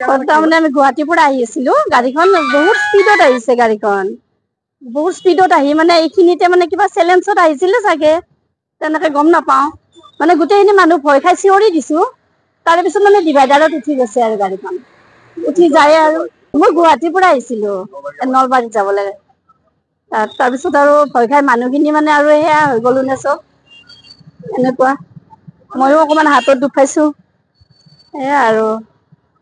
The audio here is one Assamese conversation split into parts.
তাৰমানে আমি গুৱাহাটীৰ পৰা আহি আছিলো, গাড়ীখন বহুত স্পীডত আহিছে, গাড়ীখন বহুত স্পীডত আহি মানে এইখিনিতে মানে কিবা চেলেঞ্জত আহিছিলে চাগে, তেনেকে গম নাপাওঁ। মানে গোটেইখিনি মানুহ ভয় খাই চিঞৰি দিছো, তাৰে পিছত মানে ডিভাইডাৰত উঠি গৈছে আৰু গাড়ীখন উঠি যায়। আৰু মই গুৱাহাটীৰ পৰা আহিছিলো, নলবাৰীত যাব লাগে। তাৰপিছত আৰু ভয় খাই মানুহখিনি মানে আৰু সেয়া হৈ গলো নে চব এনেকুৱা। ময়ো অকমান হাতত দুখ পাইছো, সেয়া আৰু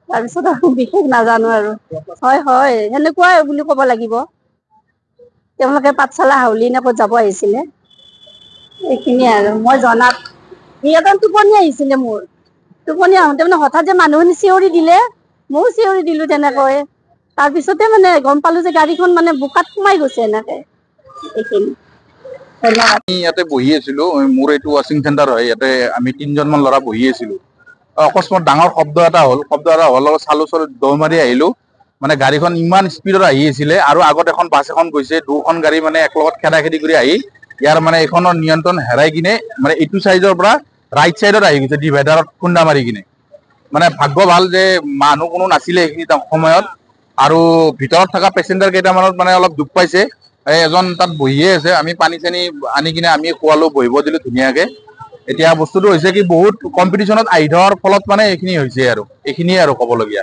তাৰপিছত আৰু বিশেষ নাজানো আৰু। হয় হয়, সেনেকুৱাই বুলি ক'ব লাগিব। তেওঁলোকে পাঠশালা হাউলি নে ক'ত যাব আহিছিলে, এইখিনিয়ে আৰু মই জনাত। সিহঁতৰ টোপনি আহিছিলে, মোৰ টোপনি আহোতে মানে হঠাৎ যে মানুহখিনি চিঞৰি দিলে, ময়ো চিঞৰি দিলো তেনেকৈ। তাৰ পিছতে মানে গম পালো যে গাড়ীখন মানে বোকাত সোমাই গৈছে এনেকে, এইখিনি। আমি ইয়াতে বহি আছিলো, মোৰ এইটো ৱাশ্বিং চেণ্টাৰ হয়, ইয়াতে আমি 3জনমান ল'ৰা বহি আছিলো। অকস্মাত ডাঙৰ শব্দ এটা হ'ল, শব্দ এটা হোৱাৰ লগত চালো, দৌৰ মাৰি আহিলো। মানে গাড়ীখন ইমান স্পীডত আহি আছিলে, আৰু আগত এখন বাছ এখন গৈছে, দুখন গাড়ী মানে একলগত খেদা খেদি কৰি আহি ইয়াৰ মানে এইখনৰ নিয়ন্ত্ৰণ হেৰাই কিনে মানে এইটো চাইডৰ পৰা ৰাইট চাইডত আহি গৈছে, ডিভাইডাৰত খুন্দা মাৰি কিনে। মানে ভাগ্য ভাল যে মানুহ কোনো নাছিলে সেইখিনি সময়ত, আৰু ভিতৰত থকা পেচেঞ্জাৰ কেইটামানত মানে অলপ দুখ পাইছে। এজন তাত বহিয়ে আছে, আমি পানী চানী আনি কিনে আমি খোৱালো, বহিব দিলো ধুনীয়াকে। এতিয়া বস্তুটো হৈছে কি, বহুত কম্পিটিশ্যনত আহি থকাৰ ফলত মানে এইখিনি হৈছে, আৰু এইখিনিয়ে আৰু ক'বলগীয়া,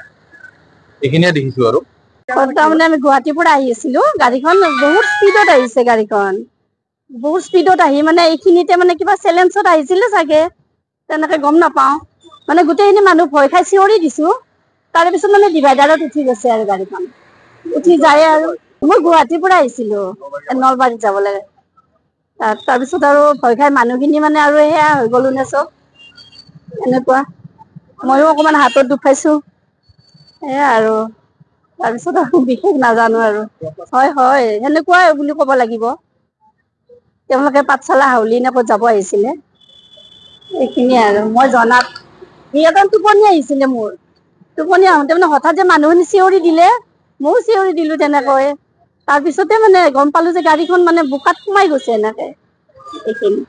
এইখিনিয়ে দেখিছো আৰু। তাৰমানে আমি গুৱাহাটীৰ পৰা আহি আছিলো, গাড়ীখন বহুত স্পীডত আহিছে, গাড়ীখন বহুত স্পীডত আহি মানে এইখিনিতে মানে কিবা চেলেঞ্জত আহিছিলে চাগে, তেনেকে গম নাপাওঁ। মানে গোটেইখিনি মানুহ ভয় খাই চিঞৰি দিছো, তাৰে পিছত মানে ডিভাইডাৰত উঠি গৈছে আৰু গাড়ীখন উঠি যায়। আৰু মই গুৱাহাটীৰ পৰা আহিছিলো, নলবাৰীত যাব লাগে। তাৰপিছত আৰু ভয় খাই মানুহখিনি মানে আৰু সেয়া হৈ গলো নে চব এনেকুৱা। ময়ো অকমান হাতত দুখ পাইছো, সেয়া আৰু তাৰপিছত আৰু বিশেষ নাজানো আৰু। হয় হয়, সেনেকুৱাই বুলি ক'ব লাগিব। তেওঁলোকে পাঠশালা হাউলি নে ক'ত যাব আহিছিলে, এইখিনিয়ে আৰু মই জনাত। সিহঁতৰ টোপনি আহিছিলে, মোৰ টোপনি আহোতে মানে হঠাৎ যে মানুহখিনি চিঞৰি দিলে, ময়ো চিঞৰি দিলো তেনেকৈ। তাৰ পিছতে মানে গম পালো যে গাড়ীখন মানে বোকাত সোমাই গৈছে এনেকে, এইখিনি।